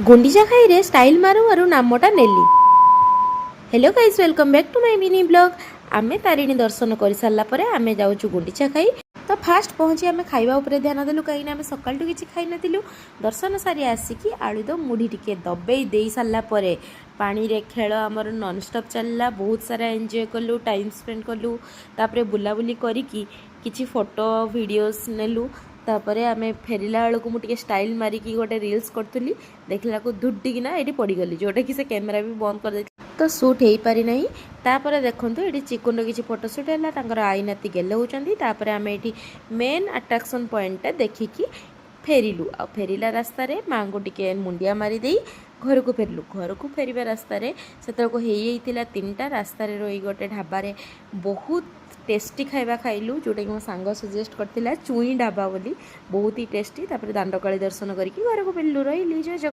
गुंडीचा खाई रे स्टाइल मारू मारू नामटा नेली। Hello guys, welcome back to my mini blog. आमे तारिणी दर्शन कर सारा पर आमे जाऊँ गुंडीचा खाई। तो फास्ट पहुँची आमे खाइबा उपरे ध्यान देलु कहीं आमे सकाळटू किछि खाइ नथिलु। दर्शन सारी आसिकी आलुदम मुढ़ी टिके दबेई दे सारा परे पानी रे खेल आमर नॉन स्टॉप चलला। बहुत सारा एंजॉय कलु, टाइम स्पेंड कलु, तापरे बुलाबुली करिकी किछि फोटो वीडियोस नेलु। तापरे आमे फेरिला बेलू मुझे स्टाइल मारिकी गोटे रिल्स करी देखला को धुड्डिकिना ये पड़गली, जोटा कि से कैमेरा भी बंद कर तो सुट हो पारि ना। तापर देखो ये चिकुन किसी फोटोशूट है, आई नाती गेले होती। आम ये मेन अट्राक्शन पॉइंट देखिकी फेरिलु। आ फेरिला रास्तार माँ को टिके मुंडिया मारिदे घर को फेरिलु। घर को फेरवा रास्तार से तीनटा रास्तार रही गोटे ढाबार बहुत टेस्टी खाइबा खाइलु, जोटा कि मो सांग सजेस्ट करथिला चुई ढाबा बोली, बहुत ही टेस्टी। तापर दांडकाली दर्शन करके घर को फेरिलु। रही